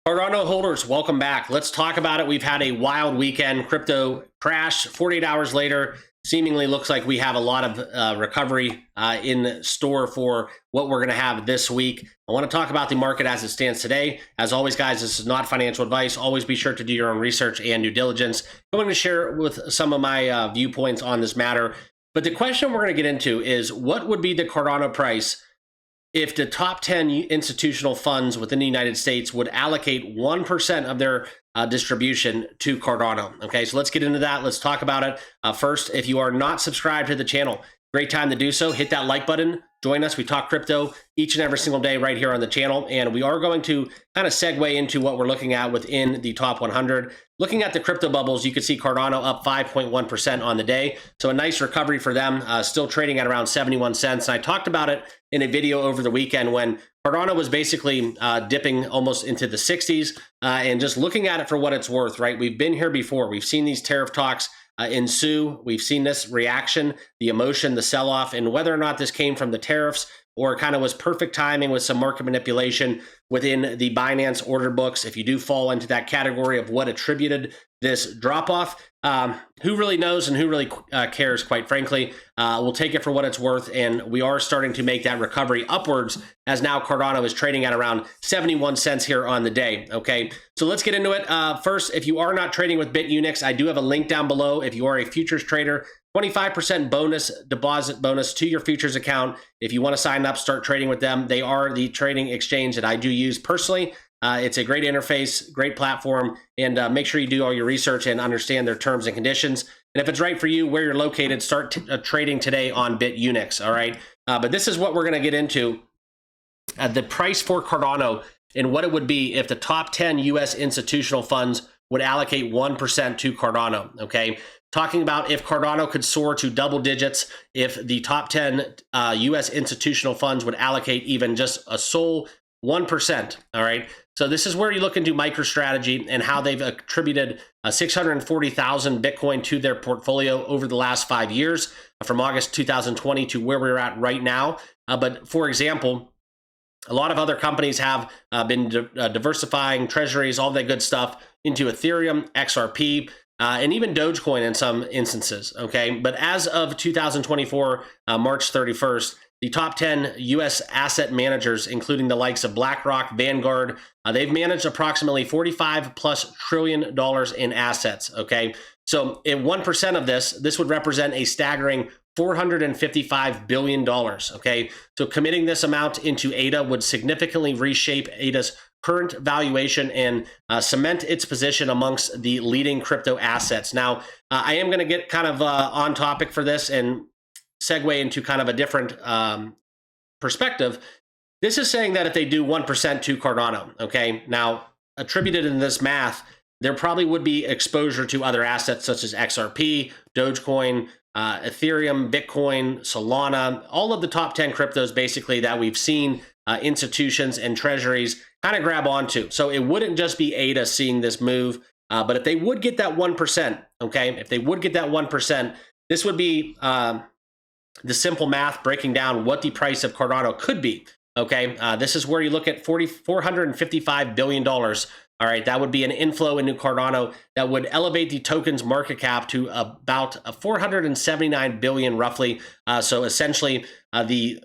Cardano holders, welcome back. Let's talk about it. We've had a wild weekend. Crypto crash 48 hours later. Seemingly looks like we have a lot of recovery in store for what we're going to have this week. I want to talk about the market as it stands today. As always, guys, this is not financial advice. Always be sure to do your own research and due diligence. I'm going to share with some of my viewpoints on this matter. But the question we're going to get into is, what would be the Cardano price if the top 10 institutional funds within the United States would allocate 1% of their distribution to Cardano? Okay, so let's get into that. Let's talk about it. First, if you are not subscribed to the channel, great time to do so. Hit that like button. Join us. We talk crypto each and every single day right here on the channel. And we are going to kind of segue into what we're looking at within the top 100. Looking at the crypto bubbles, you can see Cardano up 5.1% on the day. So a nice recovery for them, still trading at around 71 cents. And I talked about it in a video over the weekend when Cardano was basically dipping almost into the 60s and just looking at it for what it's worth, right? We've been here before. We've seen these tariff talks ensue. We've seen this reaction, the emotion, the sell-off, and whether or not this came from the tariffs or kind of was perfect timing with some market manipulation within the Binance order books. If you do fall into that category of what attributed this drop-off, who really knows and who really cares, quite frankly. We'll take it for what it's worth, and we are starting to make that recovery upwards as now Cardano is trading at around 71 cents here on the day, okay? So let's get into it. First, if you are not trading with BITUNIX, I do have a link down below. If you are a futures trader, 25% bonus deposit bonus to your futures account. If you want to sign up, start trading with them. They are the trading exchange that I do use personally. It's a great interface, great platform, and make sure you do all your research and understand their terms and conditions. And if it's right for you, where you're located, start trading today on BITUNIX, all right? But this is what we're going to get into. The price for Cardano and what it would be if the top 10 U.S. institutional funds would allocate 1% to Cardano, okay? Talking about if Cardano could soar to double digits, if the top 10 U.S. institutional funds would allocate even just a sole 1%, all right? So this is where you look into MicroStrategy and how they've attributed 640,000 Bitcoin to their portfolio over the last 5 years, from August 2020 to where we're at right now. But for example, a lot of other companies have been diversifying treasuries, all that good stuff, into Ethereum, XRP, and even Dogecoin in some instances, okay? But as of 2024, March 31st, the top 10 U.S. asset managers, including the likes of BlackRock, Vanguard, they've managed approximately $45+ trillion in assets, okay? So if 1% of this would represent a staggering $455 billion, okay? So committing this amount into ADA would significantly reshape ADA's current valuation and cement its position amongst the leading crypto assets. Now, I am going to get kind of on topic for this and segue into kind of a different perspective. This is saying that if they do 1% to Cardano, okay? Now, attributed in this math, there probably would be exposure to other assets such as XRP, Dogecoin, Ethereum, Bitcoin, Solana, all of the top 10 cryptos basically that we've seen institutions and treasuries kind of grab onto. So it wouldn't just be ADA seeing this move, but if they would get that 1%, okay, if they would get that 1%, this would be the simple math breaking down what the price of Cardano could be, okay? This is where you look at $455 billion. All right, that would be an inflow into Cardano that would elevate the token's market cap to about 479 billion roughly. So essentially the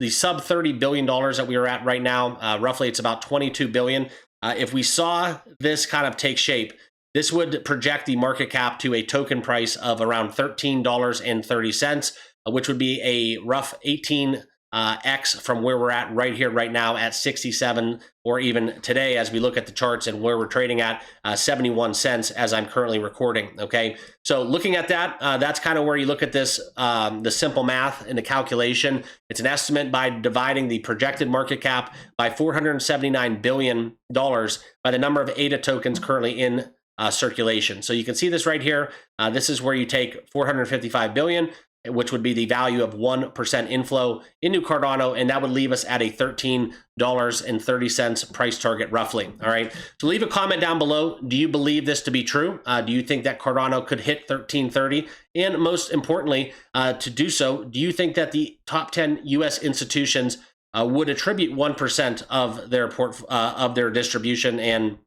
sub $30 billion that we are at right now, roughly it's about 22 billion. If we saw this kind of take shape, this would project the market cap to a token price of around $13.30, which would be a rough 18x from where we're at right here, right now at 67, or even today as we look at the charts and where we're trading at 71 cents as I'm currently recording, okay? So looking at that, that's kind of where you look at this, the simple math and the calculation. It's an estimate by dividing the projected market cap by $479 billion by the number of ADA tokens currently in circulation. So you can see this right here. This is where you take 455 billion, which would be the value of 1% inflow into Cardano, and that would leave us at a $13.30 price target roughly. All right. So leave a comment down below. Do you believe this to be true? Do you think that Cardano could hit 1330? And most importantly, to do so, do you think that the top 10 U.S. institutions would attribute 1% of their distribution and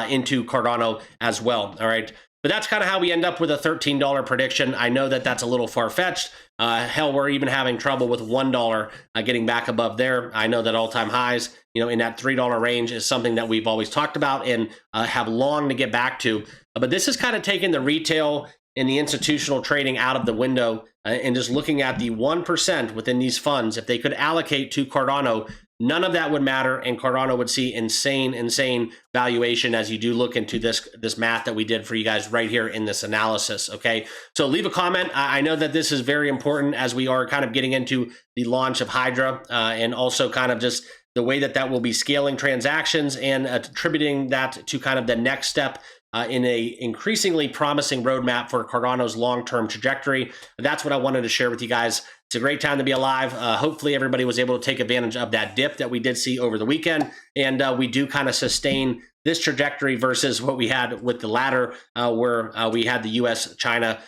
into Cardano as well. All right. But that's kind of how we end up with a $13 prediction. I know that that's a little far-fetched. Hell, we're even having trouble with $1 getting back above there. I know that all-time highs, in that $3 range is something that we've always talked about and have longed to get back to. But this is kind of taking the retail and the institutional trading out of the window and just looking at the 1% within these funds. If they could allocate to Cardano, none of that would matter, and Cardano would see insane valuation as you do look into this math that we did for you guys right here in this analysis, okay? So leave a comment. I know that this is very important as we are kind of getting into the launch of Hydra and also kind of just the way that will be scaling transactions and attributing that to kind of the next step in a increasingly promising roadmap for Cardano's long-term trajectory. That's what I wanted to share with you guys. It's a great time to be alive. Hopefully everybody was able to take advantage of that dip that we did see over the weekend. And we do kind of sustain this trajectory versus what we had with the ladder where we had the US-China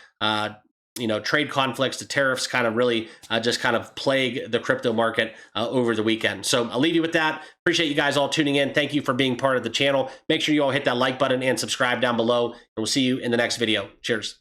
trade conflicts, the tariffs kind of really just kind of plague the crypto market over the weekend. So I'll leave you with that. Appreciate you guys all tuning in. Thank you for being part of the channel. Make sure you all hit that like button and subscribe down below, and we'll see you in the next video. Cheers.